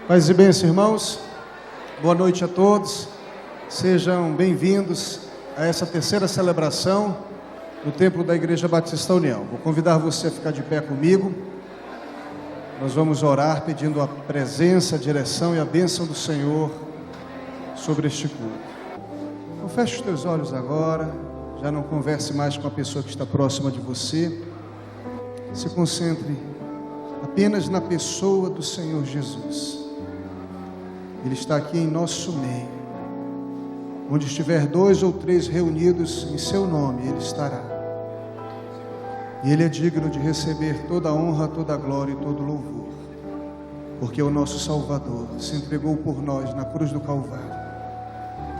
Paz e bênção, irmãos. Boa noite a todos. Sejam bem-vindos a essa terceira celebração no templo da Igreja Batista União. Vou convidar você a ficar de pé comigo. Nós vamos orar pedindo a presença, a direção e a bênção do Senhor sobre este culto. Então feche os teus olhos agora. Já não converse mais com a pessoa que está próxima de você. Se concentre apenas na pessoa do Senhor Jesus. Ele está aqui em nosso meio. Onde estiver 2 ou 3 reunidos em seu nome, Ele estará. E Ele é digno de receber toda a honra, toda a glória e todo o louvor. Porque o nosso Salvador se entregou por nós na cruz do Calvário,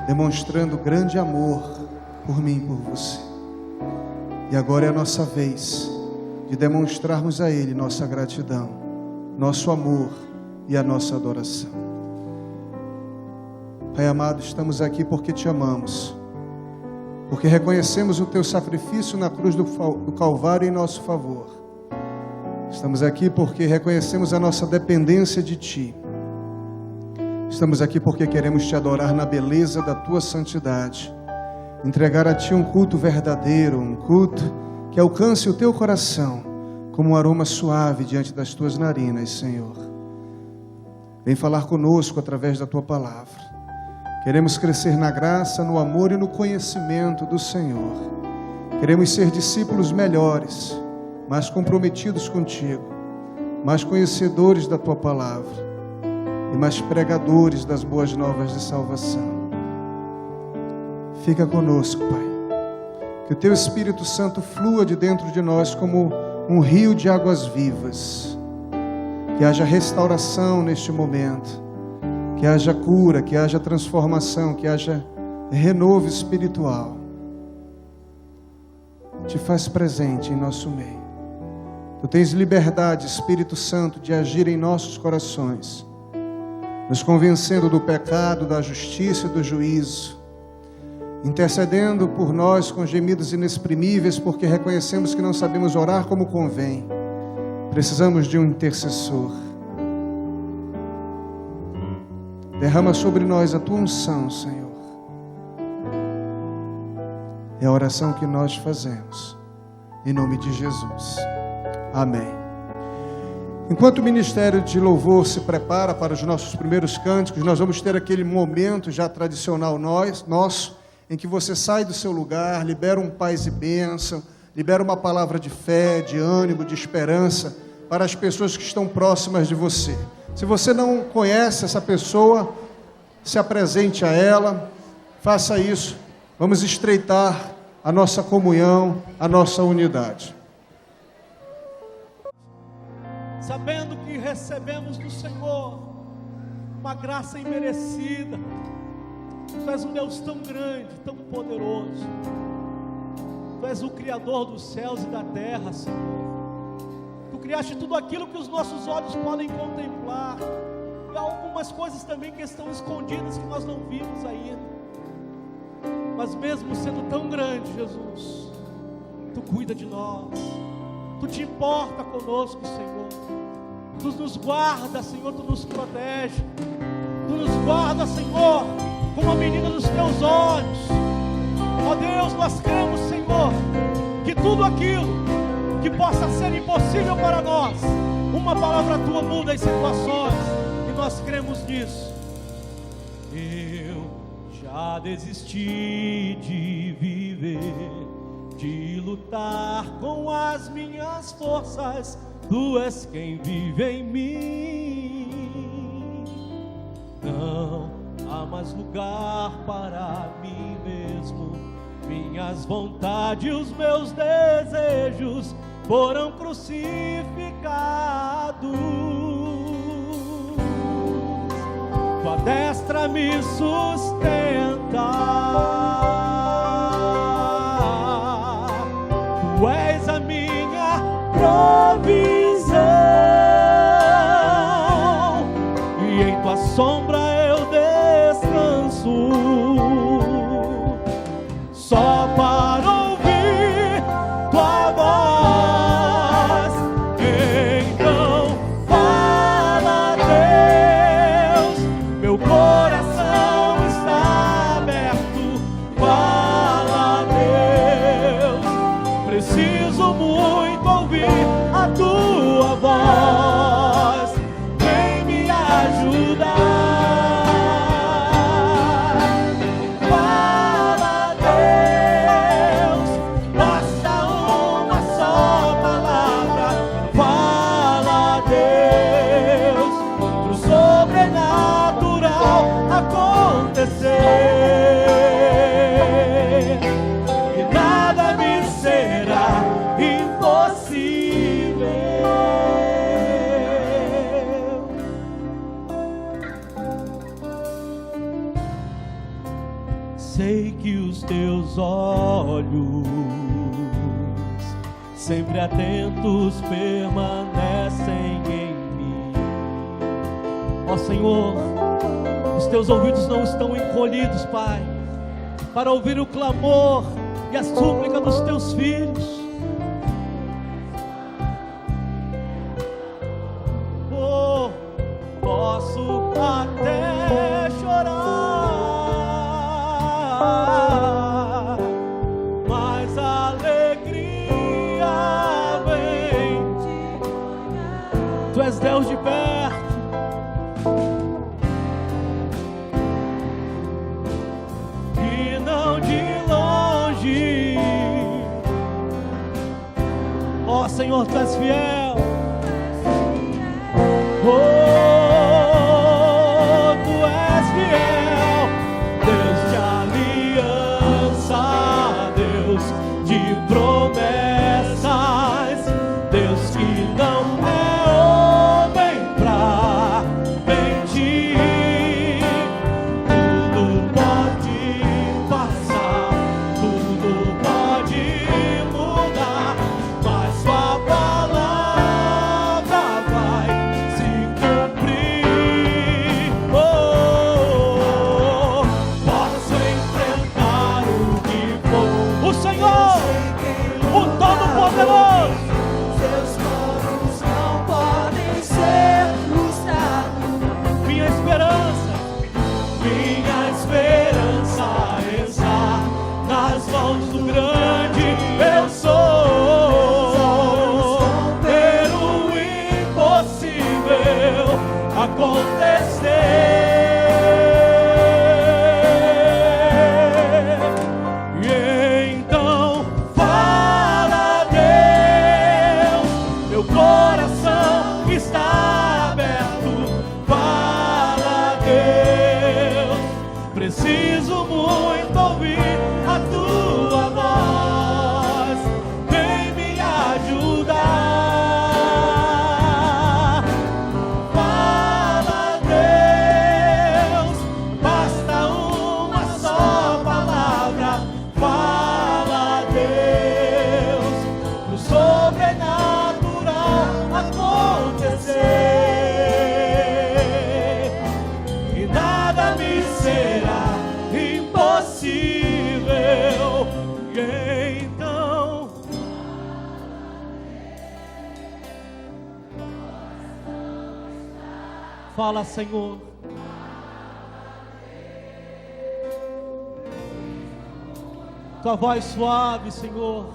demonstrando grande amor por mim e por você. E agora é a nossa vez de demonstrarmos a Ele nossa gratidão, nosso amor e a nossa adoração. Pai amado, estamos aqui porque te amamos, porque reconhecemos o teu sacrifício na cruz do Calvário em nosso favor. Estamos aqui porque reconhecemos a nossa dependência de ti. Estamos aqui porque queremos te adorar na beleza da tua santidade, entregar a ti um culto verdadeiro, um culto que alcance o teu coração como um aroma suave diante das tuas narinas, Senhor. Vem falar conosco através da tua palavra. Queremos crescer na graça, no amor e no conhecimento do Senhor. Queremos ser discípulos melhores, mais comprometidos contigo, mais conhecedores da tua palavra e mais pregadores das boas novas de salvação. Fica conosco, Pai. Que o teu Espírito Santo flua de dentro de nós como um rio de águas vivas. Que haja restauração neste momento. Que haja cura, que haja transformação, que haja renovo espiritual. Te faz presente em nosso meio. Tu tens liberdade, Espírito Santo, de agir em nossos corações, nos convencendo do pecado, da justiça e do juízo, intercedendo por nós com gemidos inexprimíveis, porque reconhecemos que não sabemos orar como convém. Precisamos de um intercessor. Derrama sobre nós a tua unção, Senhor. É a oração que nós fazemos, em nome de Jesus. Amém. Enquanto o Ministério de Louvor se prepara para os nossos primeiros cânticos, nós vamos ter aquele momento já tradicional nosso, em que você sai do seu lugar, libera um paz e bênção, libera uma palavra de fé, de ânimo, de esperança para as pessoas que estão próximas de você. Se você não conhece essa pessoa, se apresente a ela, faça isso. Vamos estreitar a nossa comunhão, a nossa unidade. Sabendo que recebemos do Senhor uma graça imerecida. Tu és um Deus tão grande, tão poderoso. Tu és o Criador dos céus e da terra, Senhor. Tu criaste tudo aquilo que os nossos olhos podem contemplar. E há algumas coisas também que estão escondidas que nós não vimos ainda. Mas mesmo sendo tão grande, Jesus, Tu cuida de nós. Tu te importa conosco, Senhor. Tu nos guarda, Senhor, Tu nos protege. Tu nos guarda, Senhor, como a menina dos Teus olhos. Ó Deus, nós cremos, Senhor, que tudo aquilo que possa ser impossível para nós, uma palavra Tua muda as situações, e nós cremos nisso. Eu já desisti de viver, de lutar com as minhas forças. Tu és quem vive em mim. Não há mais lugar para mim mesmo. Minhas vontades e os meus desejos foram crucificados. Tua destra me sustenta. Tu és a minha provisão, e em Tua sombra eu descanso. Só para ouvir Tua voz, então fala, Deus. sei que os teus olhos, sempre atentos, permanecem em mim. Ó Senhor, os teus ouvidos não estão encolhidos, Pai, para ouvir o clamor e a súplica dos teus filhos. Oh, posso até chorar, mas a alegria vem. Tu és Deus de perto. E não de longe. Ó Senhor, Tu és fiel. Oh, Tu és fiel, Deus de aliança, Deus de promessas, Deus que não é homem pra mentir. Tudo pode passar, tudo pode mudar, mas Sua palavra vai se cumprir. Oh, posso enfrentar o que for. O Senhor, o Todo-Poderoso. Seus planos não podem ser frustrados. Minha esperança está nas mãos do grande eu sou. Ver o impossível acontecer. E então fala, Deus, meu coração está aberto. Fala, Deus, preciso muito ouvir a Tua voz. Vem me ajudar. Fala, Deus, basta uma só palavra. Fala, Deus, pro sobrenatural acontecer, e nada me será impossível. E então fala, Senhor. Tua voz suave, Senhor.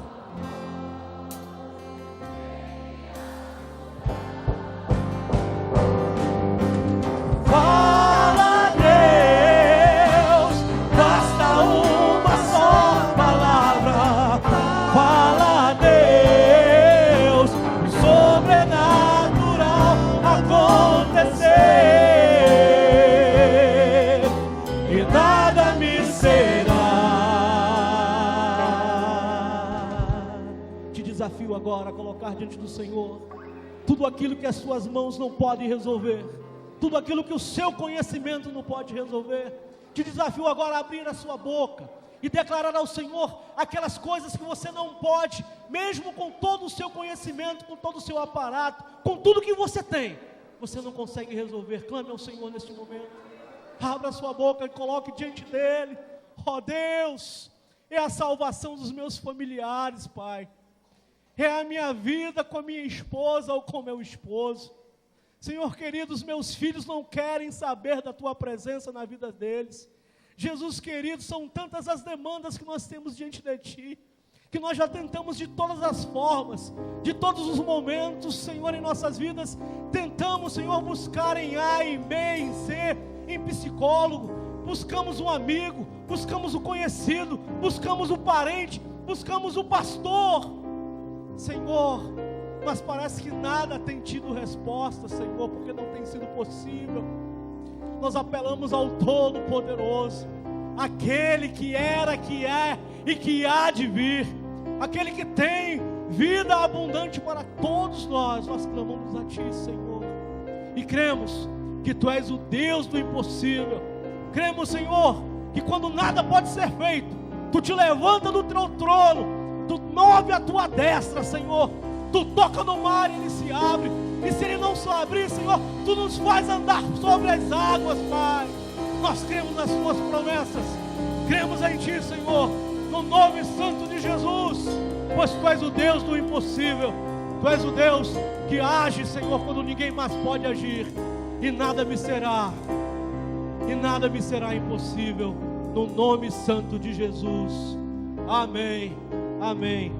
Fala, Deus, basta uma só palavra. Fala, Deus, o sobrenatural acontecer, e nada me será. Te desafio agora a colocar diante do Senhor tudo aquilo que as suas mãos não podem resolver, tudo aquilo que o seu conhecimento não pode resolver. Te desafio agora a abrir a sua boca e declarar ao Senhor aquelas coisas que você não pode, mesmo com todo o seu conhecimento, com todo o seu aparato, com tudo que você tem, você não consegue resolver. Clame ao Senhor neste momento. Abra a sua boca e coloque diante dEle. Ó Deus, é a salvação dos meus familiares, Pai. É a minha vida com a minha esposa ou com meu esposo. Senhor querido, os meus filhos não querem saber da Tua presença na vida deles. Jesus querido, são tantas as demandas que nós temos diante de Ti, que nós já tentamos de todas as formas, de todos os momentos, Senhor, em nossas vidas. Tentamos, Senhor, buscar em A, em B, em C, em psicólogo. Buscamos um amigo, buscamos o conhecido, buscamos o parente, buscamos o pastor. Senhor, mas parece que nada tem tido resposta, Senhor, porque não tem sido possível. Nós apelamos ao Todo-Poderoso, aquele que era, que é e que há de vir, aquele que tem vida abundante para todos nós. Nós clamamos a Ti, Senhor, e cremos que Tu és o Deus do impossível. Cremos, Senhor, que quando nada pode ser feito, Tu te levanta do teu trono, Tu move a Tua destra, Senhor, Tu toca no mar e ele se abre, e se ele não se abrir, Senhor, Tu nos faz andar sobre as águas, Pai. Nós cremos nas Tuas promessas, cremos em Ti, Senhor, no nome santo de Jesus, pois Tu és o Deus do impossível, Tu és o Deus que age, Senhor, quando ninguém mais pode agir, e nada me será impossível, no nome santo de Jesus. Amém, amém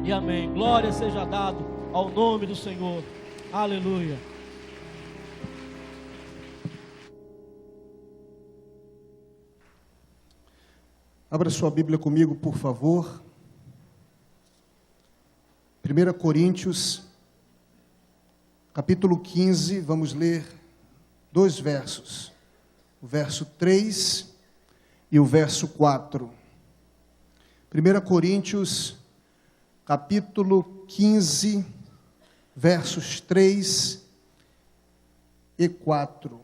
e amém. Glória seja dado ao nome do Senhor. Aleluia. Abra sua Bíblia comigo, por favor. 1 Coríntios, capítulo 15, vamos ler 2 versos. O verso 3 e o verso 4. 1 Coríntios, capítulo 15, versos 3 e 4.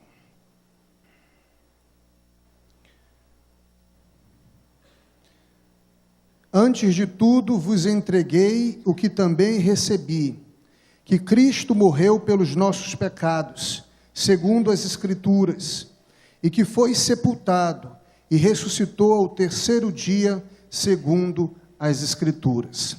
Antes de tudo vos entreguei o que também recebi, que Cristo morreu pelos nossos pecados, segundo as Escrituras, e que foi sepultado e ressuscitou ao 3º dia, segundo as Escrituras.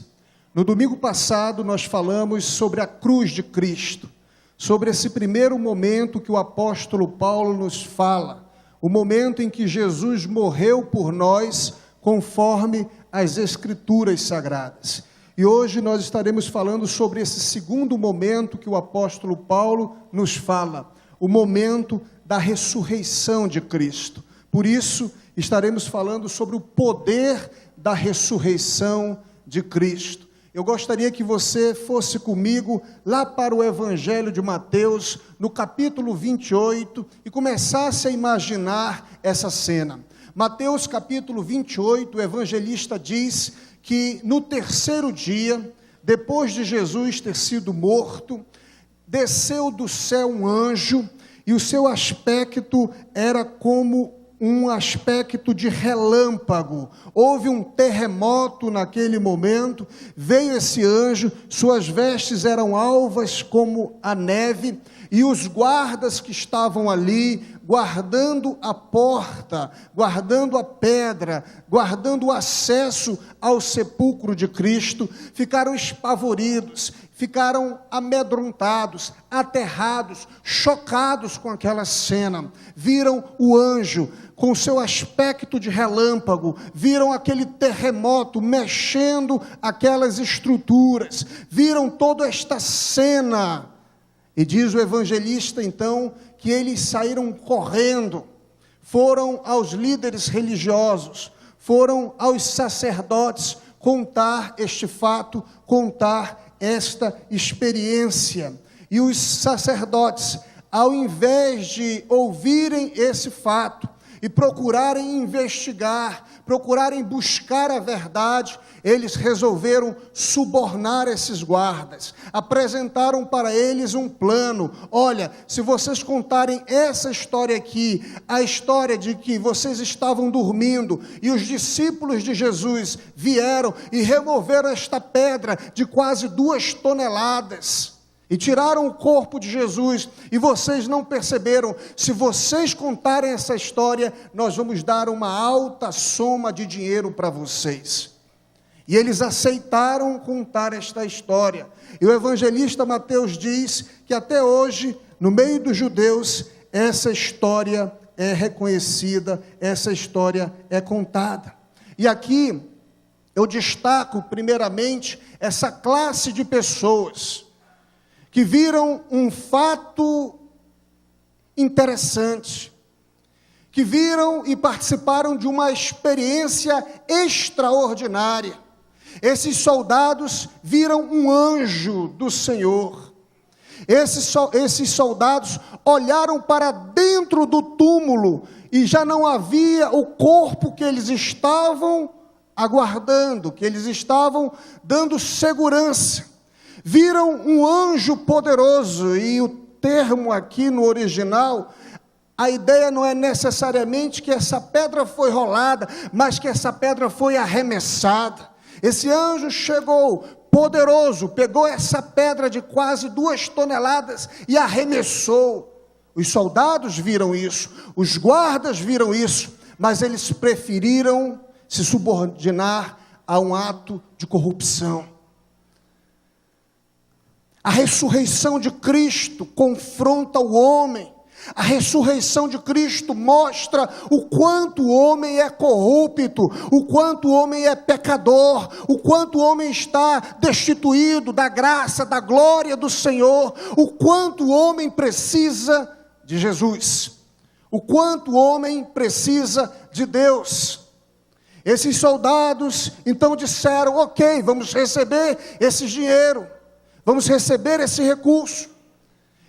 No domingo passado nós falamos sobre a cruz de Cristo, sobre esse primeiro momento que o apóstolo Paulo nos fala, o momento em que Jesus morreu por nós, conforme as Escrituras Sagradas. E hoje nós estaremos falando sobre esse segundo momento que o apóstolo Paulo nos fala, o momento da ressurreição de Cristo. Por isso, estaremos falando sobre o poder da ressurreição de Cristo. Eu gostaria que você fosse comigo lá para o Evangelho de Mateus, no capítulo 28, e começasse a imaginar essa cena. Mateus capítulo 28, o evangelista diz que no 3º dia, depois de Jesus ter sido morto, desceu do céu um anjo, e o seu aspecto era como um aspecto de relâmpago. Houve um terremoto naquele momento, veio esse anjo, suas vestes eram alvas como a neve, e os guardas que estavam ali, guardando a porta, guardando a pedra, guardando o acesso ao sepulcro de Cristo, ficaram espavoridos, ficaram amedrontados, aterrados, chocados com aquela cena. Viram o anjo com seu aspecto de relâmpago, viram aquele terremoto mexendo aquelas estruturas, viram toda esta cena. E diz o evangelista então que eles saíram correndo, foram aos líderes religiosos, foram aos sacerdotes contar este fato, contar esta experiência. E os sacerdotes, ao invés de ouvirem esse fato e procurarem investigar, procurarem buscar a verdade, eles resolveram subornar esses guardas, apresentaram para eles um plano. Olha, se vocês contarem essa história aqui, a história de que vocês estavam dormindo e os discípulos de Jesus vieram e removeram esta pedra de quase 2 toneladas, e tiraram o corpo de Jesus, e vocês não perceberam, se vocês contarem essa história, nós vamos dar uma alta soma de dinheiro para vocês. E eles aceitaram contar esta história. E o evangelista Mateus diz que até hoje, no meio dos judeus, essa história é reconhecida, essa história é contada. E aqui eu destaco primeiramente essa classe de pessoas que viram um fato interessante, que viram e participaram de uma experiência extraordinária. Esses soldados viram um anjo do Senhor. Esses soldados olharam para dentro do túmulo e já não havia o corpo que eles estavam aguardando, que eles estavam dando segurança. Viram um anjo poderoso, e o termo aqui no original a ideia não é necessariamente que essa pedra foi rolada, mas que essa pedra foi arremessada. Esse anjo chegou poderoso, pegou essa pedra de quase 2 toneladas e arremessou. Os soldados viram isso, os guardas viram isso, mas eles preferiram se subordinar a um ato de corrupção. A ressurreição de Cristo confronta o homem. A ressurreição de Cristo mostra o quanto o homem é corrupto, o quanto o homem é pecador, o quanto o homem está destituído da graça, da glória do Senhor, o quanto o homem precisa de Jesus, o quanto o homem precisa de Deus. Esses soldados então disseram: ok, vamos receber esse dinheiro, vamos receber esse recurso.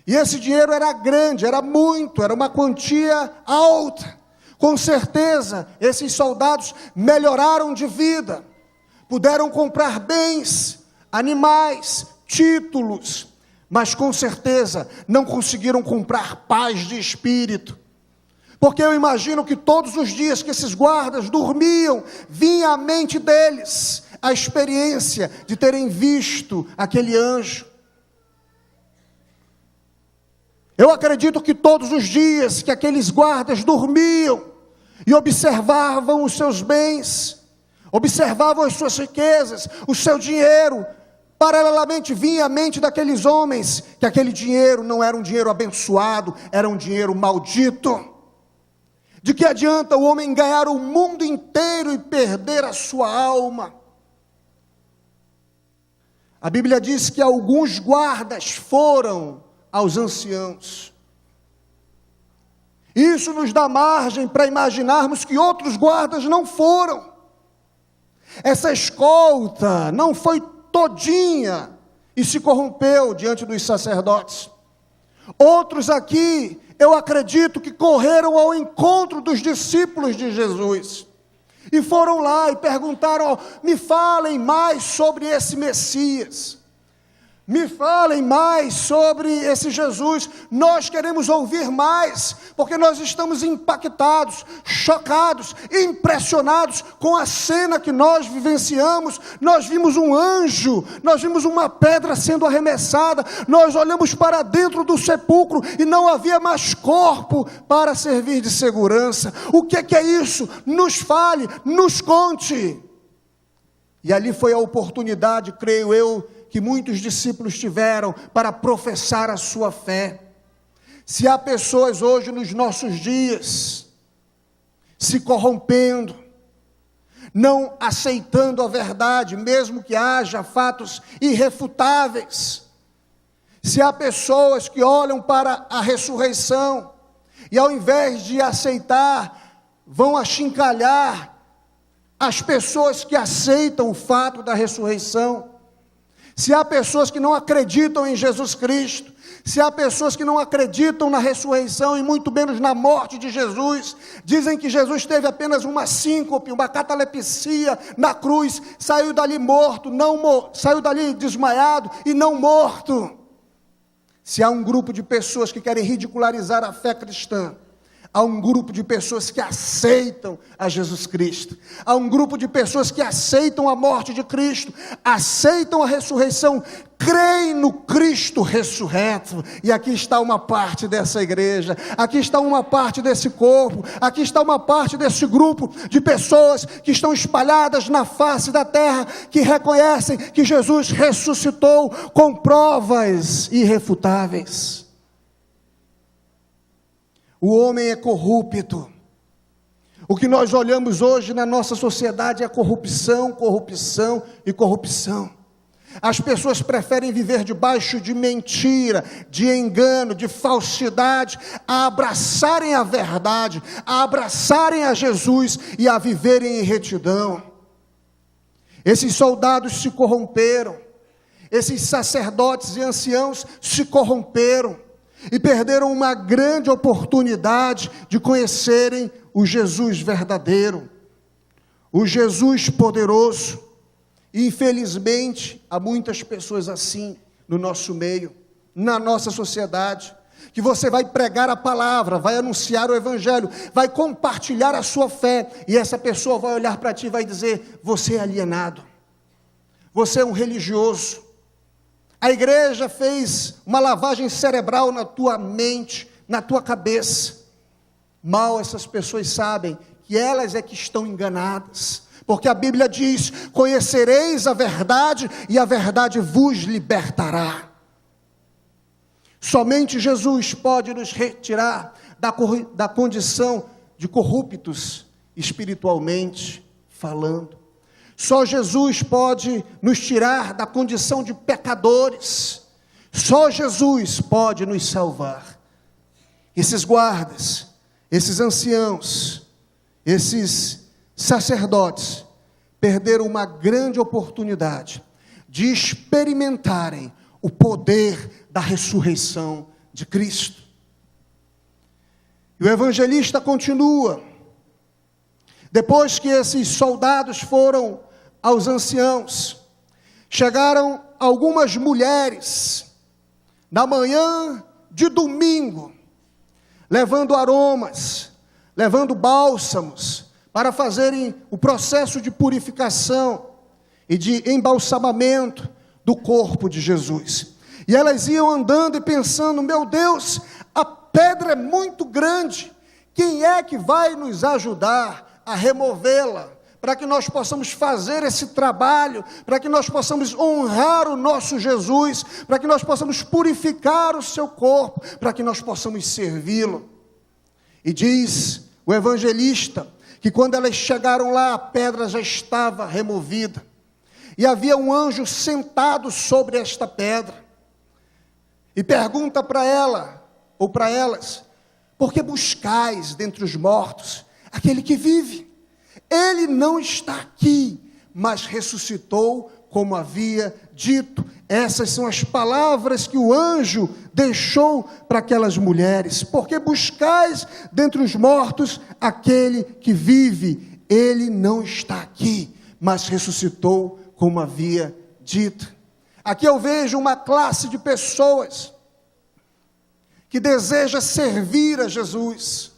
E esse dinheiro era grande, era muito, era uma quantia alta. Com certeza, esses soldados melhoraram de vida, puderam comprar bens, animais, títulos, mas com certeza não conseguiram comprar paz de espírito. Porque eu imagino que todos os dias que esses guardas dormiam, vinha à mente deles a experiência de terem visto aquele anjo. Eu acredito que todos os dias que aqueles guardas dormiam e observavam os seus bens, observavam as suas riquezas, o seu dinheiro, paralelamente vinha à mente daqueles homens que aquele dinheiro não era um dinheiro abençoado, era um dinheiro maldito. De que adianta o homem ganhar o mundo inteiro e perder a sua alma? A Bíblia diz que alguns guardas foram aos anciãos. Isso nos dá margem para imaginarmos que outros guardas não foram. Essa escolta não foi todinha e se corrompeu diante dos sacerdotes. Outros aqui, eu acredito que correram ao encontro dos discípulos de Jesus. E foram lá e perguntaram: me falem mais sobre esse Messias. Me falem mais sobre esse Jesus, nós queremos ouvir mais, porque nós estamos impactados, chocados, impressionados com a cena que nós vivenciamos. Nós vimos um anjo, nós vimos uma pedra sendo arremessada, nós olhamos para dentro do sepulcro e não havia mais corpo para servir de segurança. O que é isso? Nos fale, nos conte. E ali foi a oportunidade, creio eu, que muitos discípulos tiveram para professar a sua fé. Se há pessoas hoje nos nossos dias se corrompendo, não aceitando a verdade, mesmo que haja fatos irrefutáveis, se há pessoas que olham para a ressurreição e ao invés de aceitar, vão achincalhar as pessoas que aceitam o fato da ressurreição, se há pessoas que não acreditam em Jesus Cristo, se há pessoas que não acreditam na ressurreição e muito menos na morte de Jesus, dizem que Jesus teve apenas uma síncope, uma catalepsia na cruz, saiu dali morto, saiu dali desmaiado e não morto. Se há um grupo de pessoas que querem ridicularizar a fé cristã, há um grupo de pessoas que aceitam a Jesus Cristo. Há um grupo de pessoas que aceitam a morte de Cristo, aceitam a ressurreição, creem no Cristo ressurreto. E aqui está uma parte dessa igreja, aqui está uma parte desse corpo, aqui está uma parte desse grupo de pessoas que estão espalhadas na face da terra, que reconhecem que Jesus ressuscitou com provas irrefutáveis. O homem é corrupto. O que nós olhamos hoje na nossa sociedade é corrupção, corrupção e corrupção. As pessoas preferem viver debaixo de mentira, de engano, de falsidade, a abraçarem a verdade, a abraçarem a Jesus e a viverem em retidão. Esses soldados se corromperam, esses sacerdotes e anciãos se corromperam e perderam uma grande oportunidade de conhecerem o Jesus verdadeiro, o Jesus poderoso. E infelizmente há muitas pessoas assim no nosso meio, na nossa sociedade, que você vai pregar a palavra, vai anunciar o evangelho, vai compartilhar a sua fé, e essa pessoa vai olhar para ti e vai dizer: você é alienado, você é um religioso. A igreja fez uma lavagem cerebral na tua mente, na tua cabeça. Mal essas pessoas sabem que elas é que estão enganadas, porque a Bíblia diz: conhecereis a verdade e a verdade vos libertará. Somente Jesus pode nos retirar da condição de corruptos espiritualmente falando. Só Jesus pode nos tirar da condição de pecadores. Só Jesus pode nos salvar. Esses guardas, esses anciãos, esses sacerdotes perderam uma grande oportunidade de experimentarem o poder da ressurreição de Cristo. E o evangelista continua: depois que esses soldados foram aos anciãos, chegaram algumas mulheres na manhã de domingo, levando aromas, levando bálsamos, para fazerem o processo de purificação e de embalsamamento do corpo de Jesus. E elas iam andando e pensando: meu Deus, a pedra é muito grande, quem é que vai nos ajudar a removê-la, para que nós possamos fazer esse trabalho, para que nós possamos honrar o nosso Jesus, para que nós possamos purificar o seu corpo, para que nós possamos servi-lo. E diz o evangelista que quando elas chegaram lá, a pedra já estava removida, e havia um anjo sentado sobre esta pedra, e pergunta para ela, ou para elas: por que buscais dentre os mortos aquele que vive? Ele não está aqui, mas ressuscitou, como havia dito. Essas são as palavras que o anjo deixou para aquelas mulheres. Porque buscais dentre os mortos aquele que vive. Ele não está aqui, mas ressuscitou, como havia dito. Aqui eu vejo uma classe de pessoas que deseja servir a Jesus,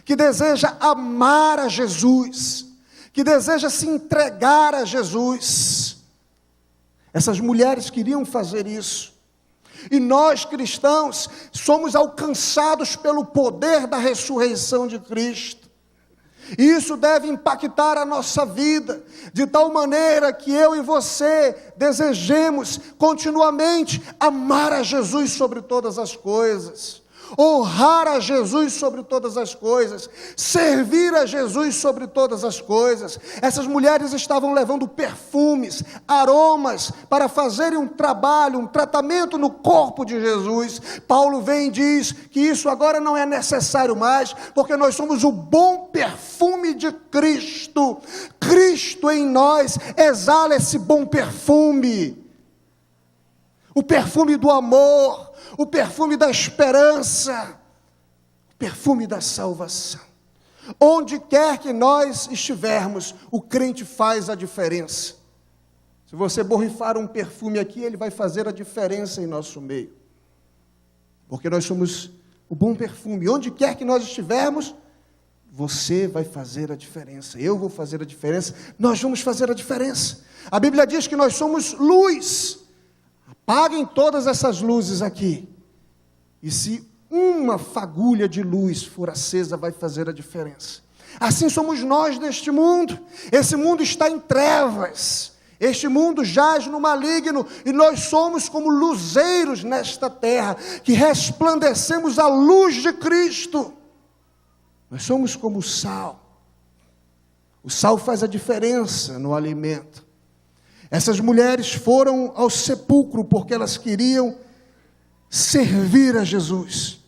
que deseja amar a Jesus, que deseja se entregar a Jesus. Essas mulheres queriam fazer isso. E nós cristãos somos alcançados pelo poder da ressurreição de Cristo. E isso deve impactar a nossa vida, de tal maneira que eu e você desejemos continuamente amar a Jesus sobre todas as coisas, honrar a Jesus sobre todas as coisas, servir a Jesus sobre todas as coisas. Essas mulheres estavam levando perfumes, aromas, para fazerem um trabalho, um tratamento no corpo de Jesus. Paulo vem e diz que isso agora não é necessário mais, porque nós somos o bom perfume de Cristo. Cristo em nós exala esse bom perfume, o perfume do amor, o perfume da esperança, o perfume da salvação. Onde quer que nós estivermos, o crente faz a diferença. Se você borrifar um perfume aqui, ele vai fazer a diferença em nosso meio, porque nós somos o bom perfume. Onde quer que nós estivermos, você vai fazer a diferença, eu vou fazer a diferença, nós vamos fazer a diferença. A Bíblia diz que nós somos luz. Apaguem todas essas luzes aqui, e se uma fagulha de luz for acesa, vai fazer a diferença. Assim somos nós neste mundo. Esse mundo está em trevas, este mundo jaz no maligno, e nós somos como luzeiros nesta terra, que resplandecemos a luz de Cristo. Nós somos como o sal. O sal faz a diferença no alimento. Essas mulheres foram ao sepulcro porque elas queriam servir a Jesus,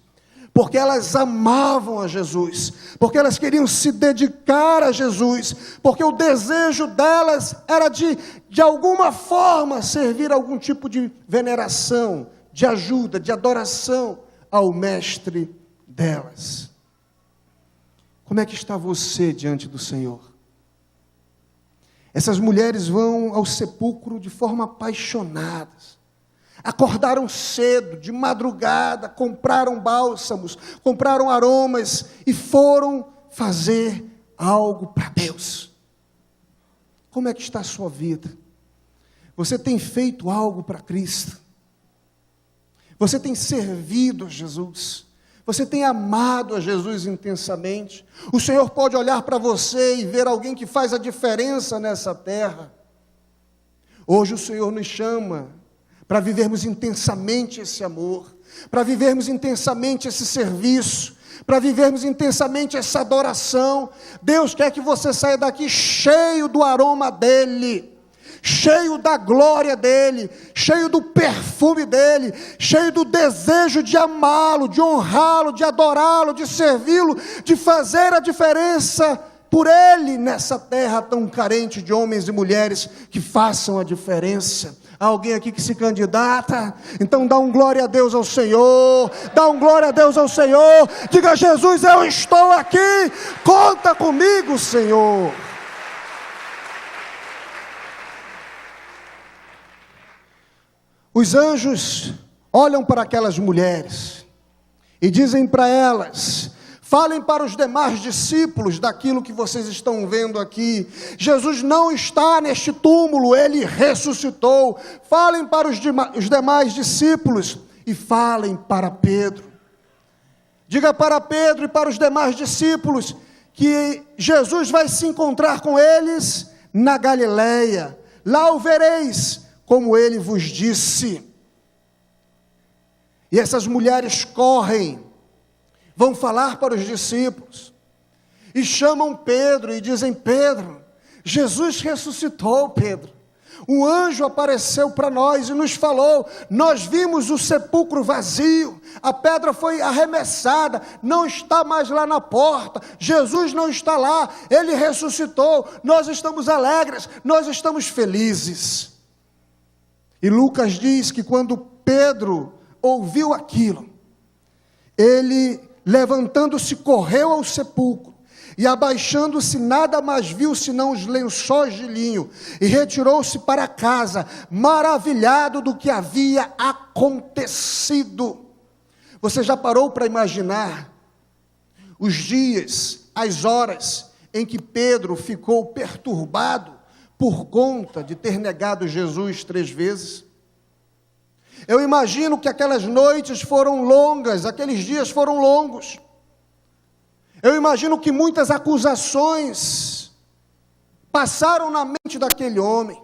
porque elas amavam a Jesus, porque elas queriam se dedicar a Jesus, porque o desejo delas era de alguma forma servir algum tipo de veneração, de ajuda, de adoração ao mestre delas. Como é que está você diante do Senhor? Essas mulheres vão ao sepulcro de forma apaixonada. Acordaram cedo, de madrugada, compraram bálsamos, compraram aromas e foram fazer algo para Deus. Como é que está a sua vida? Você tem feito algo para Cristo? Você tem servido a Jesus? Você tem amado a Jesus intensamente? O Senhor pode olhar para você e ver alguém que faz a diferença nessa terra. Hoje o Senhor nos chama para vivermos intensamente esse amor, para vivermos intensamente esse serviço, para vivermos intensamente essa adoração. Deus quer que você saia daqui cheio do aroma dEle, cheio da glória dEle, cheio do perfume dEle, cheio do desejo de amá-lo, de honrá-lo, de adorá-lo, de servi-lo, de fazer a diferença por Ele nessa terra tão carente de homens e mulheres que façam a diferença. Há alguém aqui que se candidata? Então dá um glória a Deus ao Senhor, dá um glória a Deus ao Senhor, diga: Jesus, eu estou aqui, conta comigo, Senhor. Os anjos olham para aquelas mulheres e dizem para elas: falem para os demais discípulos daquilo que vocês estão vendo aqui. Jesus não está neste túmulo, Ele ressuscitou. Falem para os demais discípulos e falem para Pedro. Diga para Pedro e para os demais discípulos que Jesus vai se encontrar com eles na Galileia. Lá o vereis, como Ele vos disse. E essas mulheres correm, vão falar para os discípulos, e chamam Pedro e dizem: Pedro, Jesus ressuscitou, Pedro. Um anjo apareceu para nós e nos falou, nós vimos o sepulcro vazio, a pedra foi arremessada, não está mais lá na porta, Jesus não está lá, Ele ressuscitou, nós estamos alegres, nós estamos felizes. E Lucas diz que quando Pedro ouviu aquilo, ele, levantando-se, correu ao sepulcro, e abaixando-se, nada mais viu senão os lençóis de linho, e retirou-se para casa, maravilhado do que havia acontecido. Você já parou para imaginar os dias, as horas em que Pedro ficou perturbado por conta de ter negado Jesus 3 vezes? Eu imagino que aquelas noites foram longas, aqueles dias foram longos. Eu imagino que muitas acusações passaram na mente daquele homem.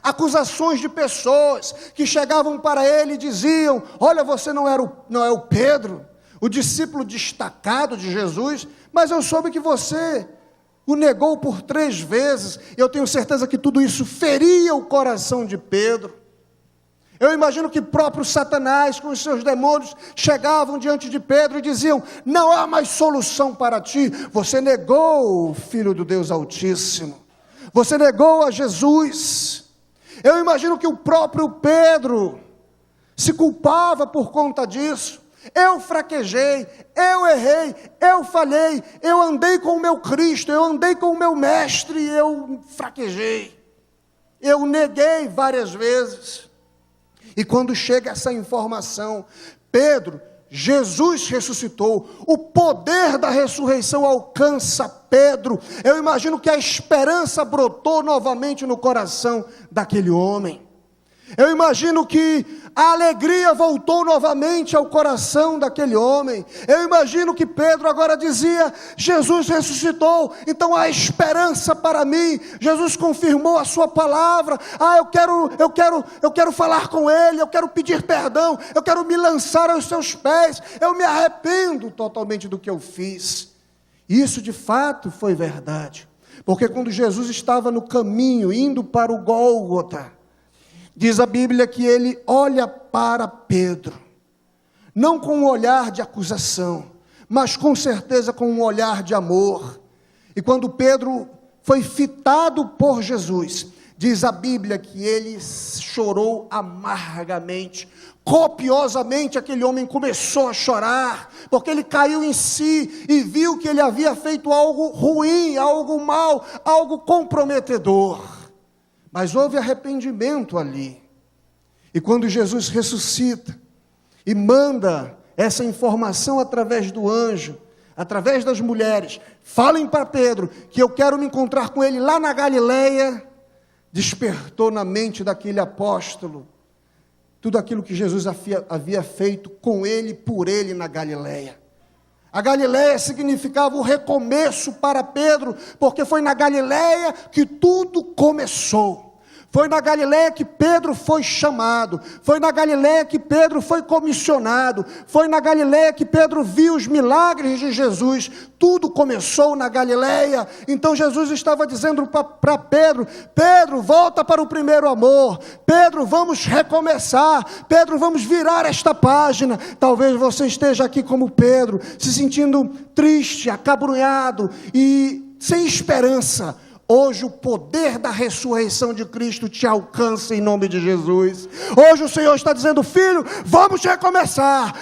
Acusações de pessoas que chegavam para ele e diziam: olha, você não é o Pedro, o discípulo destacado de Jesus, mas eu soube que você o negou por 3 vezes. Eu tenho certeza que tudo isso feria o coração de Pedro. Eu imagino que próprio Satanás, com os seus demônios, chegavam diante de Pedro e diziam: não há mais solução para ti, você negou o Filho do Deus Altíssimo, você negou a Jesus. Eu imagino que o próprio Pedro se culpava por conta disso. Eu fraquejei, eu errei, eu falhei, eu andei com o meu Cristo, eu andei com o meu Mestre, eu fraquejei, eu neguei várias vezes. E quando chega essa informação, Pedro, Jesus ressuscitou, o poder da ressurreição alcança Pedro. Eu imagino que a esperança brotou novamente no coração daquele homem. Eu imagino que a alegria voltou novamente ao coração daquele homem. Eu imagino que Pedro agora dizia: Jesus ressuscitou, então há esperança para mim. Jesus confirmou a sua palavra. Eu quero falar com Ele, eu quero pedir perdão, eu quero me lançar aos seus pés, eu me arrependo totalmente do que eu fiz. Isso de fato foi verdade, porque quando Jesus estava no caminho, indo para o Gólgota, diz a Bíblia que ele olha para Pedro, não com um olhar de acusação, mas com certeza com um olhar de amor. E quando Pedro foi fitado por Jesus, diz a Bíblia que ele chorou amargamente, copiosamente. Aquele homem começou a chorar, porque ele caiu em si e viu que ele havia feito algo ruim, algo mal, algo comprometedor. Mas houve arrependimento ali. E quando Jesus ressuscita e manda essa informação através do anjo, através das mulheres, falem para Pedro que eu quero me encontrar com ele lá na Galileia, despertou na mente daquele apóstolo tudo aquilo que Jesus havia feito com ele, por ele na Galileia. A Galileia significava o recomeço para Pedro, porque foi na Galileia que tudo começou. Foi na Galileia que Pedro foi chamado, foi na Galileia que Pedro foi comissionado, foi na Galileia que Pedro viu os milagres de Jesus. Tudo começou na Galileia. Então Jesus estava dizendo para Pedro: Pedro, volta para o primeiro amor. Pedro, vamos recomeçar. Pedro, vamos virar esta página. Talvez você esteja aqui como Pedro, se sentindo triste, acabrunhado e sem esperança. Hoje o poder da ressurreição de Cristo te alcança em nome de Jesus. Hoje o Senhor está dizendo: filho, vamos recomeçar,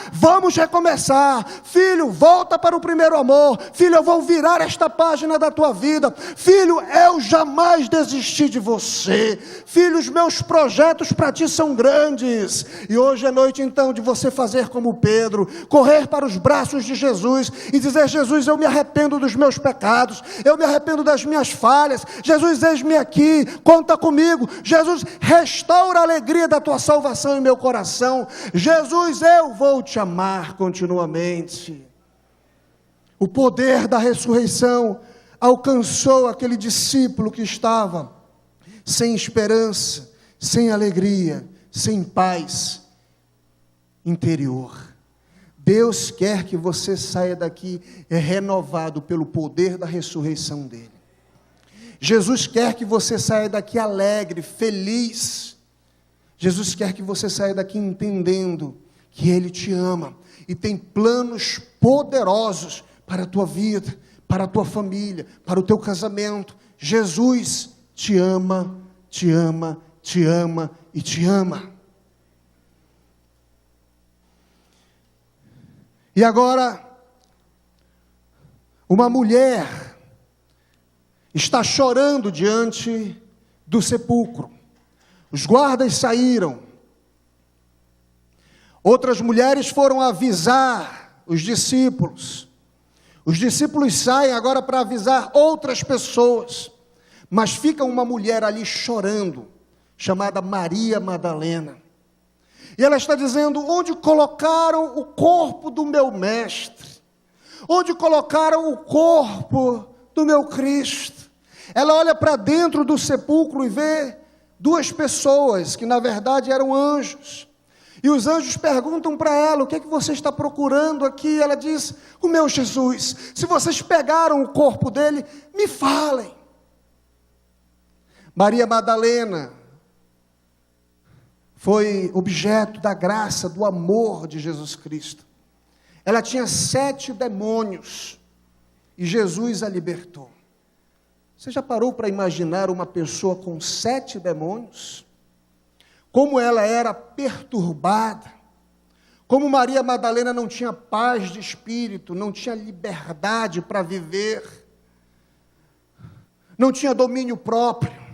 filho, volta para o primeiro amor, filho, eu vou virar esta página da tua vida, filho, eu jamais desisti de você, filho, os meus projetos para ti são grandes. E hoje é noite então de você fazer como Pedro, correr para os braços de Jesus e dizer: Jesus, eu me arrependo dos meus pecados, eu me arrependo das minhas falhas. Jesus, eis-me aqui, conta comigo. Jesus, restaura a alegria da tua salvação em meu coração. Jesus, eu vou te amar continuamente. O poder da ressurreição alcançou aquele discípulo que estava sem esperança, sem alegria, sem paz interior. Deus quer que você saia daqui renovado pelo poder da ressurreição dele. Jesus quer que você saia daqui alegre, feliz. Jesus quer que você saia daqui entendendo que Ele te ama e tem planos poderosos para a tua vida, para a tua família, para o teu casamento. Jesus te ama, te ama, te ama e te ama. E agora, uma mulher está chorando diante do sepulcro. Os guardas saíram. Outras mulheres foram avisar os discípulos. Os discípulos saem agora para avisar outras pessoas. Mas fica uma mulher ali chorando, chamada Maria Madalena. E ela está dizendo: onde colocaram o corpo do meu mestre? Onde colocaram o corpo do meu Cristo? Ela olha para dentro do sepulcro e vê duas pessoas, que na verdade eram anjos. E os anjos perguntam para ela: o que é que você está procurando aqui? Ela diz: o meu Jesus. Se vocês pegaram o corpo dele, me falem. Maria Madalena foi objeto da graça, do amor de Jesus Cristo. Ela tinha 7 demônios e Jesus a libertou. Você já parou para imaginar uma pessoa com 7 demônios? Como ela era perturbada, como Maria Madalena não tinha paz de espírito, não tinha liberdade para viver, não tinha domínio próprio.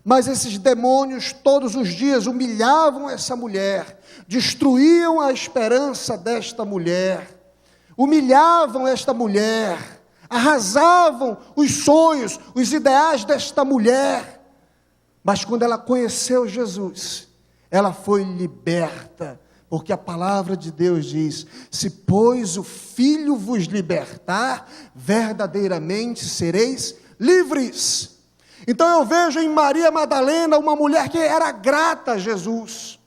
Mas esses demônios todos os dias humilhavam essa mulher, destruíam a esperança desta mulher, humilhavam esta mulher, arrasavam os sonhos, os ideais desta mulher. Mas quando ela conheceu Jesus, ela foi liberta, porque a palavra de Deus diz: se pois o Filho vos libertar, verdadeiramente sereis livres. Então eu vejo em Maria Madalena uma mulher que era grata a Jesus.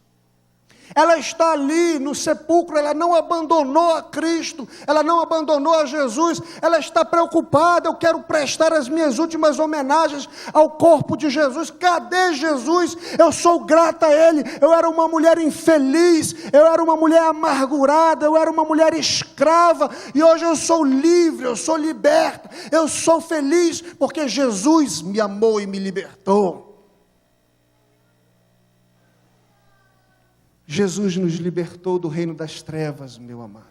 Ela está ali no sepulcro, ela não abandonou a Cristo, ela não abandonou a Jesus, ela está preocupada: eu quero prestar as minhas últimas homenagens ao corpo de Jesus. Cadê Jesus? Eu sou grata a Ele. Eu era uma mulher infeliz, eu era uma mulher amargurada, eu era uma mulher escrava, e hoje eu sou livre, eu sou liberta, eu sou feliz, porque Jesus me amou e me libertou. Jesus nos libertou do reino das trevas, meu amado.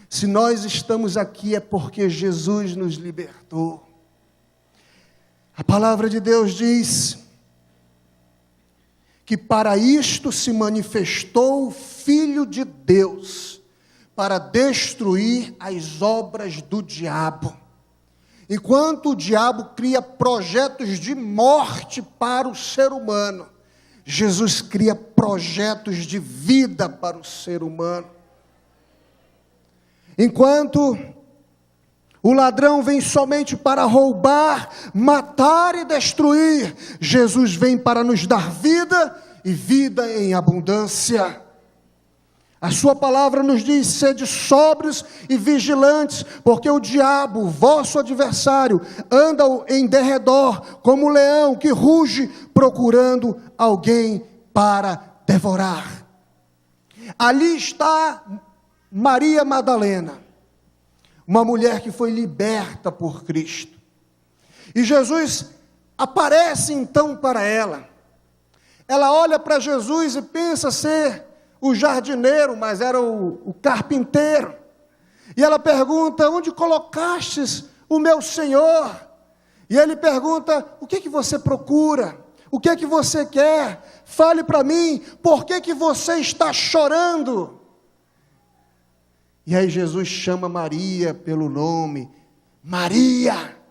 Se nós estamos aqui é porque Jesus nos libertou. A palavra de Deus diz que para isto se manifestou o Filho de Deus, para destruir as obras do diabo. Enquanto o diabo cria projetos de morte para o ser humano, Jesus cria projetos de vida para o ser humano. Enquanto o ladrão vem somente para roubar, matar e destruir, Jesus vem para nos dar vida e vida em abundância. A sua palavra nos diz: sede sóbrios e vigilantes, porque o diabo, vosso adversário, anda em derredor como um leão que ruge, procurando alguém para devorar. Ali está Maria Madalena, uma mulher que foi liberta por Cristo. E Jesus aparece então para ela. Ela olha para Jesus e pensa ser o jardineiro, mas era o carpinteiro. E ela pergunta: onde colocastes o meu Senhor? E ele pergunta: o que você procura? O que você quer? Fale para mim, por que você está chorando? E aí Jesus chama Maria pelo nome: Maria.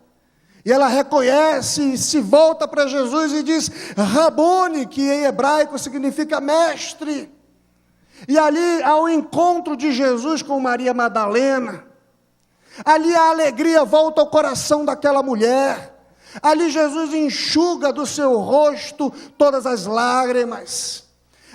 E ela reconhece, se volta para Jesus e diz: Rabone, que em hebraico significa mestre. E ali, ao encontro de Jesus com Maria Madalena, ali a alegria volta ao coração daquela mulher. Ali Jesus enxuga do seu rosto todas as lágrimas.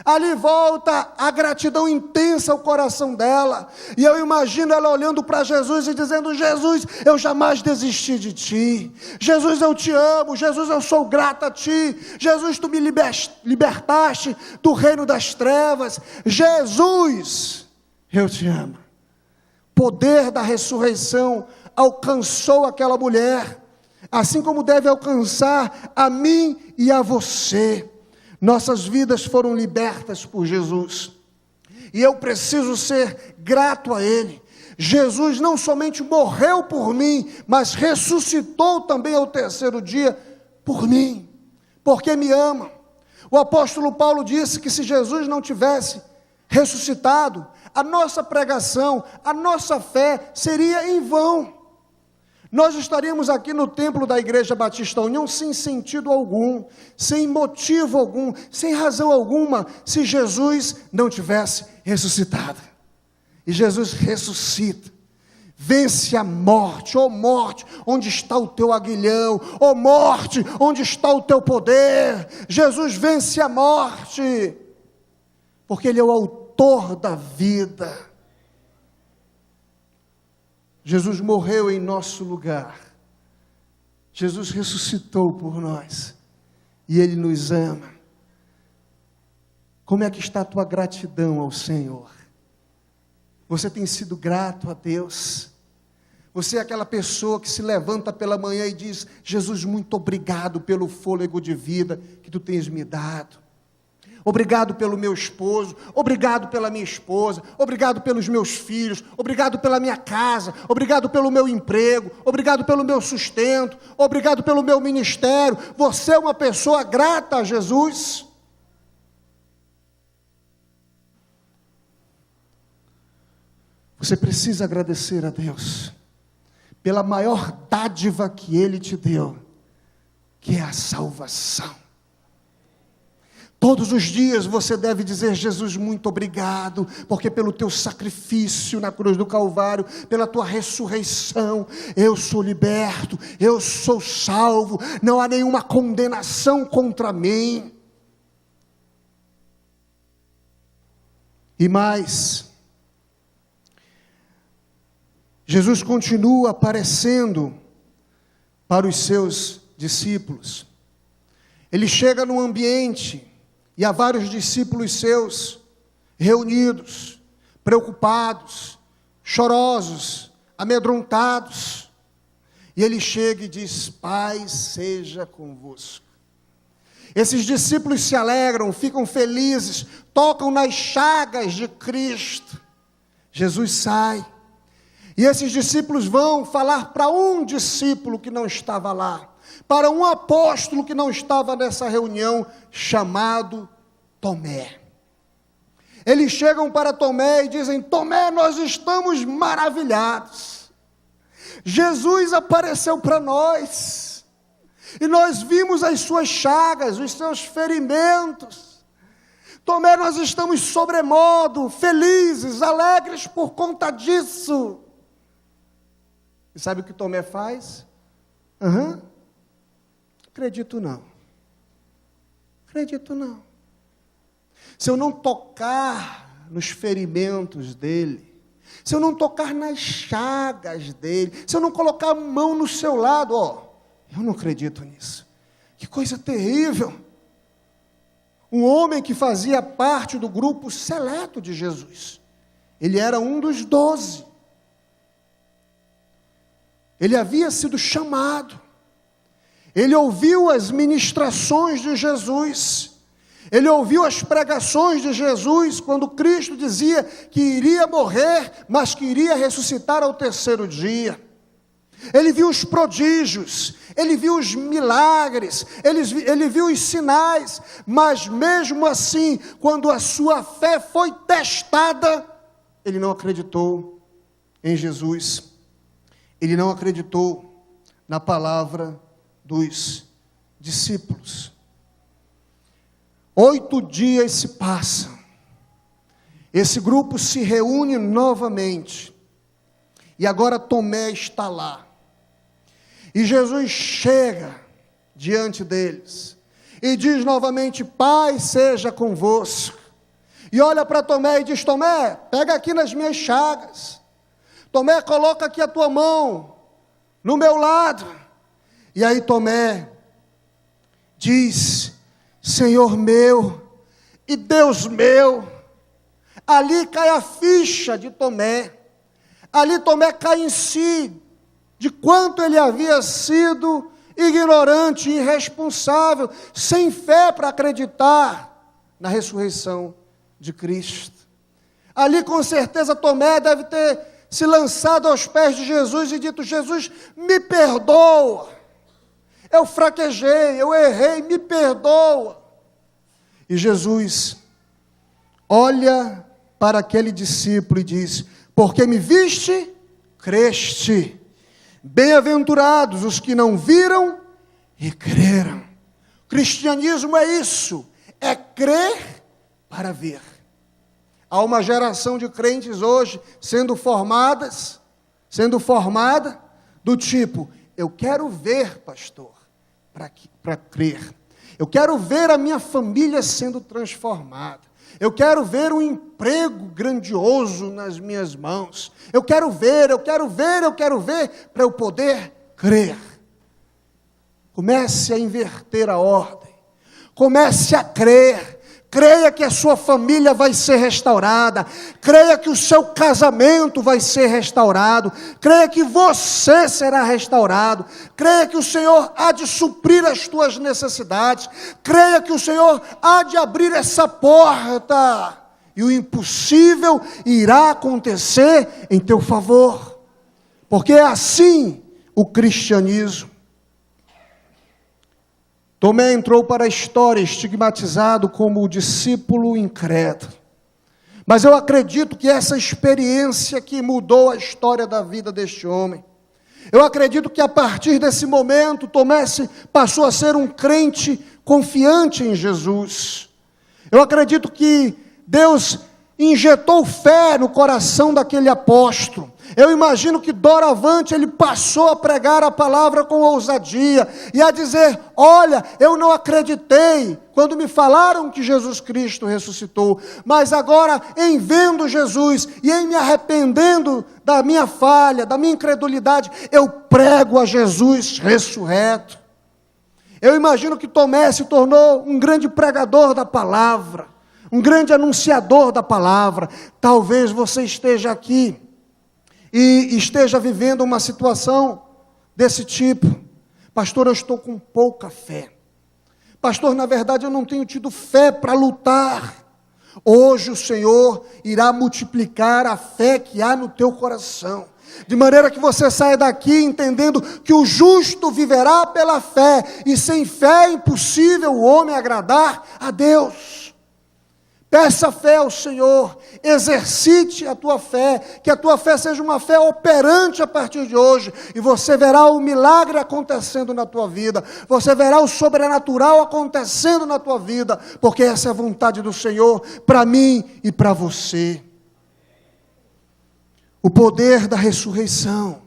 Ali volta a gratidão intensa ao coração dela. E eu imagino ela olhando para Jesus e dizendo: Jesus, eu jamais desisti de ti. Jesus, eu te amo. Jesus, eu sou grata a ti. Jesus, tu me libertaste do reino das trevas. Jesus, eu te amo. Poder da ressurreição alcançou aquela mulher, assim como deve alcançar a mim e a você. Nossas vidas foram libertas por Jesus, e eu preciso ser grato a Ele. Jesus não somente morreu por mim, mas ressuscitou também ao terceiro dia por mim, porque me ama. O apóstolo Paulo disse que se Jesus não tivesse ressuscitado, a nossa pregação, a nossa fé seria em vão. Nós estaríamos aqui no templo da Igreja Batista União sem sentido algum, sem motivo algum, sem razão alguma, se Jesus não tivesse ressuscitado. E Jesus ressuscita, vence a morte. Ó morte, onde está o teu aguilhão? Ó morte, onde está o teu poder? Jesus vence a morte, porque Ele é o autor da vida. Jesus morreu em nosso lugar. Jesus ressuscitou por nós. E Ele nos ama. Como é que está a tua gratidão ao Senhor? Você tem sido grato a Deus? Você é aquela pessoa que se levanta pela manhã e diz: Jesus, muito obrigado pelo fôlego de vida que tu tens me dado. Obrigado pelo meu esposo, obrigado pela minha esposa, obrigado pelos meus filhos, obrigado pela minha casa, obrigado pelo meu emprego, obrigado pelo meu sustento, obrigado pelo meu ministério. Você é uma pessoa grata a Jesus? Você precisa agradecer a Deus pela maior dádiva que Ele te deu, que é a salvação. Todos os dias você deve dizer: Jesus, muito obrigado, porque pelo teu sacrifício na cruz do Calvário, pela tua ressurreição, eu sou liberto, eu sou salvo, não há nenhuma condenação contra mim. E mais, Jesus continua aparecendo para os seus discípulos. Ele chega num ambiente e há vários discípulos seus reunidos, preocupados, chorosos, amedrontados. E ele chega e diz: Pai seja convosco. Esses discípulos se alegram, ficam felizes, tocam nas chagas de Cristo. Jesus sai. E esses discípulos vão falar para um discípulo que não estava lá, para um apóstolo que não estava nessa reunião, chamado Tomé. Eles chegam para Tomé e dizem: Tomé, nós estamos maravilhados. Jesus apareceu para nós, e nós vimos as suas chagas, os seus ferimentos. Tomé, nós estamos sobremodo felizes, alegres por conta disso. E sabe o que Tomé faz? Acredito não. Acredito não. Se eu não tocar nos ferimentos dele, se eu não tocar nas chagas dele, se eu não colocar a mão no seu lado, eu não acredito nisso. Que coisa terrível. Um homem que fazia parte do grupo seleto de Jesus. Ele era um dos 12. Ele havia sido chamado. Ele ouviu as ministrações de Jesus. Ele ouviu as pregações de Jesus, quando Cristo dizia que iria morrer, mas que iria ressuscitar ao terceiro dia. Ele viu os prodígios, ele viu os milagres, ele viu os sinais, mas mesmo assim, quando a sua fé foi testada, ele não acreditou em Jesus. Ele não acreditou na palavra dos discípulos. 8 dias se passam. Esse grupo se reúne novamente. E agora Tomé está lá. E Jesus chega diante deles e diz novamente: Pai seja convosco. E olha para Tomé e diz: Tomé, pega aqui nas minhas chagas. Tomé, coloca aqui a tua mão no meu lado. E aí Tomé diz: Senhor meu e Deus meu. Ali cai a ficha de Tomé. Ali Tomé cai em si, de quanto ele havia sido ignorante, irresponsável, sem fé para acreditar na ressurreição de Cristo. Ali com certeza Tomé deve ter se lançado aos pés de Jesus e dito: Jesus, me perdoa. Eu fraquejei, eu errei, me perdoa. E Jesus olha para aquele discípulo e diz: porque me viste, creste. Bem-aventurados os que não viram e creram. Cristianismo é isso, é crer para ver. Há uma geração de crentes hoje sendo formada do tipo: eu quero ver, pastor, para crer. Eu quero ver a minha família sendo transformada. Eu quero ver um emprego grandioso nas minhas mãos. Eu quero ver, para eu poder crer. Comece a inverter a ordem. Comece a crer. Creia que a sua família vai ser restaurada. Creia que o seu casamento vai ser restaurado. Creia que você será restaurado. Creia que o Senhor há de suprir as tuas necessidades. Creia que o Senhor há de abrir essa porta. E o impossível irá acontecer em teu favor. Porque é assim o cristianismo. Tomé entrou para a história estigmatizado como o discípulo incrédulo. Mas eu acredito que essa experiência que mudou a história da vida deste homem. Eu acredito que a partir desse momento, Tomé passou a ser um crente confiante em Jesus. Eu acredito que Deus injetou fé no coração daquele apóstolo. Eu imagino que doravante ele passou a pregar a palavra com ousadia e a dizer: olha, eu não acreditei quando me falaram que Jesus Cristo ressuscitou, mas agora em vendo Jesus e em me arrependendo da minha falha, da minha incredulidade, eu prego a Jesus ressurreto. Eu imagino que Tomé se tornou um grande pregador da palavra, um grande anunciador da palavra. Talvez você esteja aqui e esteja vivendo uma situação desse tipo: pastor, eu estou com pouca fé. Pastor, na verdade eu não tenho tido fé para lutar. Hoje o Senhor irá multiplicar a fé que há no teu coração, de maneira que você saia daqui entendendo que o justo viverá pela fé, e sem fé é impossível o homem agradar a Deus. Peça fé ao Senhor, exercite a tua fé, que a tua fé seja uma fé operante a partir de hoje, e você verá o milagre acontecendo na tua vida, você verá o sobrenatural acontecendo na tua vida, porque essa é a vontade do Senhor para mim e para você. O poder da ressurreição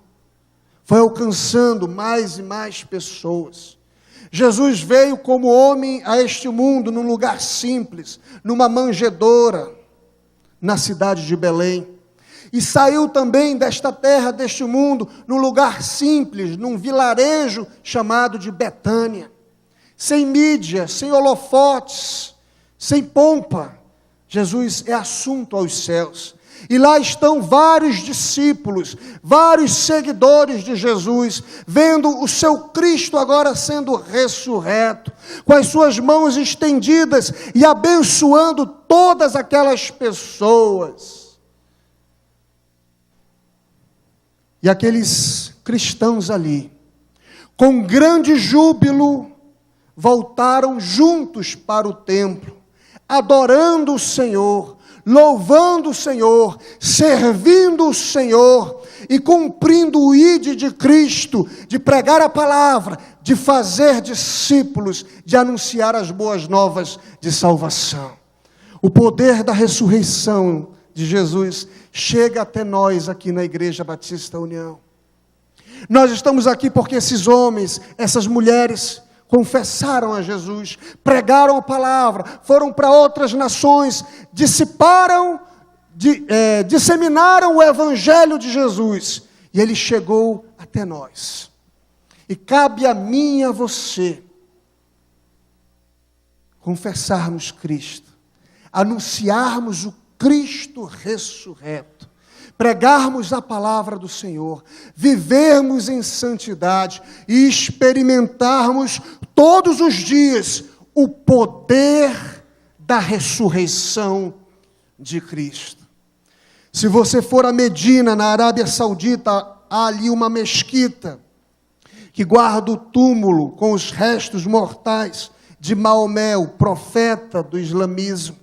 foi alcançando mais e mais pessoas. Jesus veio como homem a este mundo, num lugar simples, numa manjedoura, na cidade de Belém. E saiu também desta terra, deste mundo, num lugar simples, num vilarejo chamado de Betânia. Sem mídia, sem holofotes, sem pompa. Jesus é assunto aos céus. E lá estão vários discípulos, vários seguidores de Jesus, vendo o seu Cristo agora sendo ressurreto, com as suas mãos estendidas e abençoando todas aquelas pessoas. E aqueles cristãos ali, com grande júbilo, voltaram juntos para o templo, adorando o Senhor, louvando o Senhor, servindo o Senhor e cumprindo o ide de Cristo, de pregar a palavra, de fazer discípulos, de anunciar as boas novas de salvação. O poder da ressurreição de Jesus chega até nós aqui na Igreja Batista União. Nós estamos aqui porque esses homens, essas mulheres, confessaram a Jesus, pregaram a palavra, foram para outras nações, disseminaram o Evangelho de Jesus, e ele chegou até nós. E cabe a mim e a você confessarmos Cristo, anunciarmos o Cristo ressurreto, pregarmos a palavra do Senhor, vivermos em santidade e experimentarmos todos os dias o poder da ressurreição de Cristo. Se você for a Medina, na Arábia Saudita, há ali uma mesquita que guarda o túmulo com os restos mortais de Maomé, o profeta do islamismo.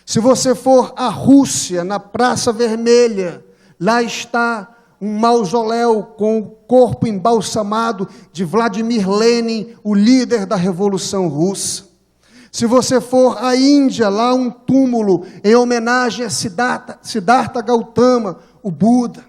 Se você for à Rússia, na Praça Vermelha, lá está um mausoléu com o corpo embalsamado de Vladimir Lenin, o líder da Revolução Russa. Se você for à Índia, lá um túmulo em homenagem a Siddhartha Gautama, o Buda.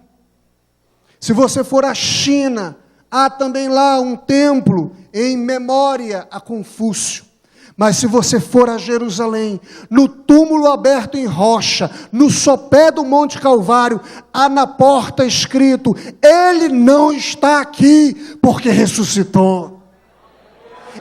Se você for à China, há também lá um templo em memória a Confúcio. Mas se você for a Jerusalém, no túmulo aberto em rocha, no sopé do Monte Calvário, há na porta escrito: Ele não está aqui, porque ressuscitou.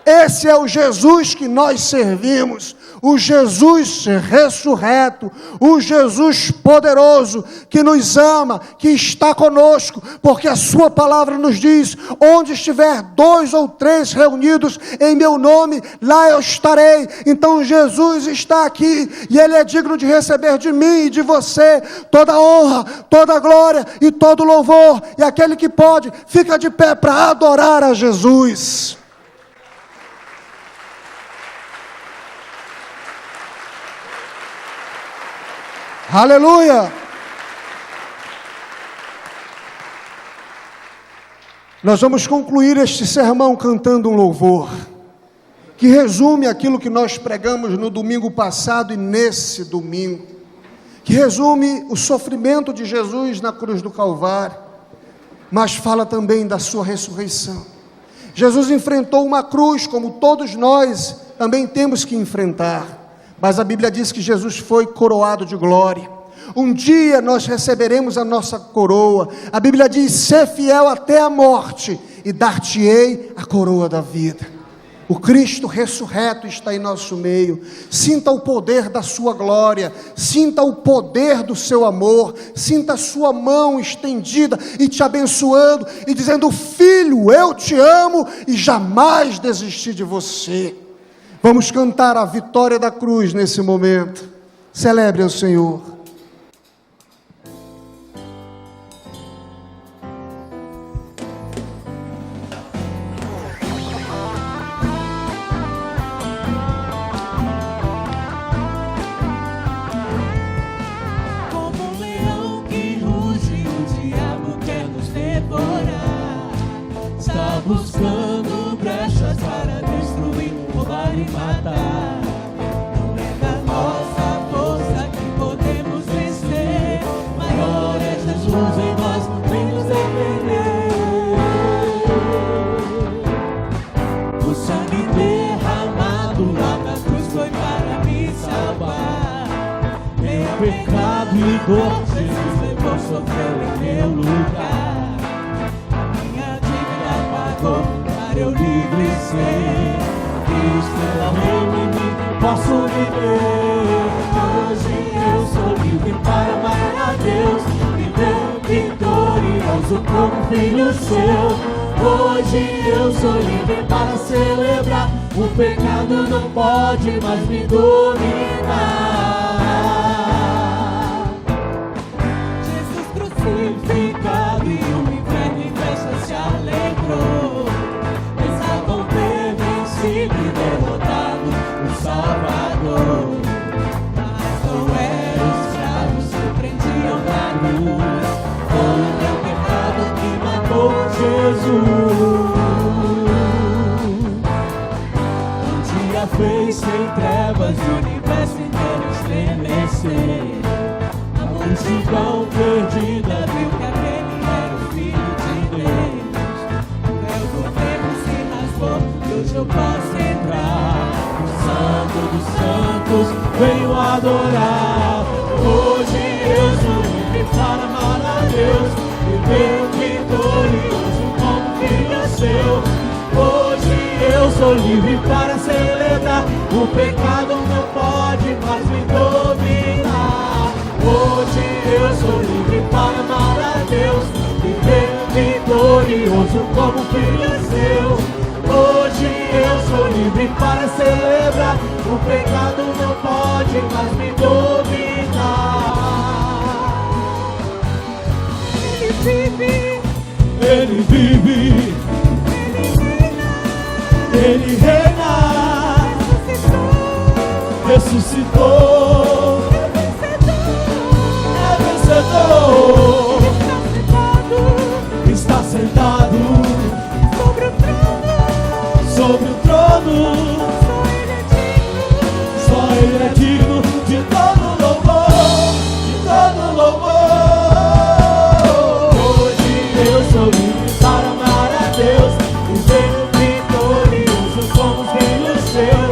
Esse é o Jesus que nós servimos, o Jesus ressurreto, o Jesus poderoso, que nos ama, que está conosco, porque a sua palavra nos diz: onde estiver 2 ou 3 reunidos em meu nome, lá eu estarei. Então Jesus está aqui, e Ele é digno de receber de mim e de você toda a honra, toda a glória e todo o louvor. E aquele que pode, fica de pé para adorar a Jesus. Aleluia! Nós vamos concluir este sermão cantando um louvor, que resume aquilo que nós pregamos no domingo passado e nesse domingo, que resume o sofrimento de Jesus na cruz do Calvário, mas fala também da sua ressurreição. Jesus enfrentou uma cruz, como todos nós também temos que enfrentar. Mas a Bíblia diz que Jesus foi coroado de glória. Um dia nós receberemos a nossa coroa. A Bíblia diz: ser fiel até a morte, e dar-te-ei a coroa da vida. O Cristo ressurreto está em nosso meio. Sinta o poder da sua glória, sinta o poder do seu amor, sinta a sua mão estendida e te abençoando, e dizendo: filho, eu te amo e jamais desisti de você. Vamos cantar a vitória da cruz nesse momento. Celebre ao Senhor. está buscando brechas para destruir, roubar e matar. Não é da nossa força que podemos vencer. Maior é Jesus em nós, vem nos defender. O sangue derramado lá na cruz foi para me salvar. Meu pecado e dor, Jesus levou, sofreu em meu lugar. A minha dívida pagou para eu livre ser. Cristo é o meu em mim, posso viver. Hoje eu sou livre para amar a Deus, viver vitorioso como filho seu. Hoje eu sou livre para celebrar. O pecado não pode mais me dominar. Jesus crucificado e o inferno em festa se alegrou. Pensavam ter vencido e derrotado o Salvador. Mas não eram escravos, se prendiam na cruz. Foi o meu pecado que matou Jesus. Um dia fez sem trevas o universo inteiro estremecer. A multidão perdida viu que aquele era o Filho de Deus. O véu do tempo se rasgou e hoje eu posso entrar. O Santo dos Santos veio adorar. Hoje eu sou livre para amar a Deus, viver vitorioso como filho seu. Hoje eu sou livre para celebrar. O pecado não pode mais me dominar. Hoje eu sou livre para amar a Deus, viver vitorioso como filho seu. Hoje eu sou livre para celebrar. O pecado não pode mais me dominar. Ele vive, Ele vive, Ele reina, ressuscitou, é vencedor, está sentado sobre o trono, só Ele é digno de todo louvor, de todo louvor. Hoje eu sou livre para amar a Deus, viver vitorioso como filho seu.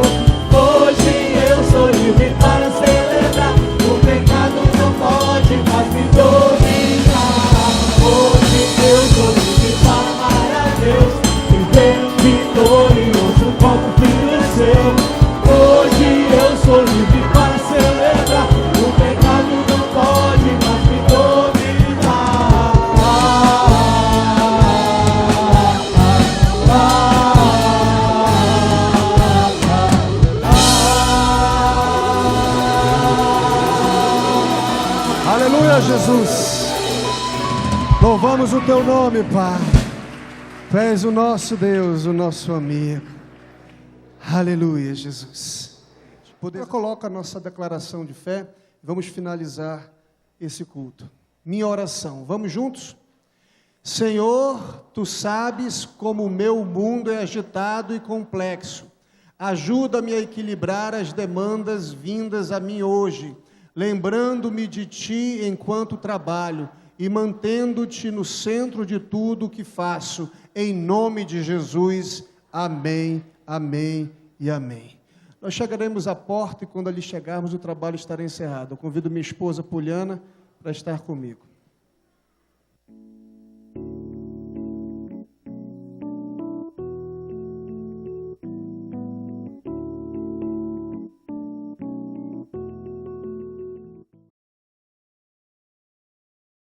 Hoje eu sou livre para celebrar. O pecado não pode mais me dominar. Hoje eu sou livre para amar a Deus, viver vitorioso como filho seu. Hoje eu sou livre para celebrar. O pecado não pode mais me dominar. Aleluia, Jesus. Louvamos o teu nome, Pai. Tu és o nosso Deus, o nosso amigo. Aleluia, Jesus. Coloca a nossa declaração de fé. Vamos finalizar esse culto. Minha oração. Vamos juntos? Senhor, Tu sabes como o meu mundo é agitado e complexo. Ajuda-me a equilibrar as demandas vindas a mim hoje, lembrando-me de Ti enquanto trabalho e mantendo-Te no centro de tudo o que faço. Em nome de Jesus. Amém, amém e amém. Nós chegaremos à porta e quando ali chegarmos o trabalho estará encerrado. Eu convido minha esposa Poliana para estar comigo.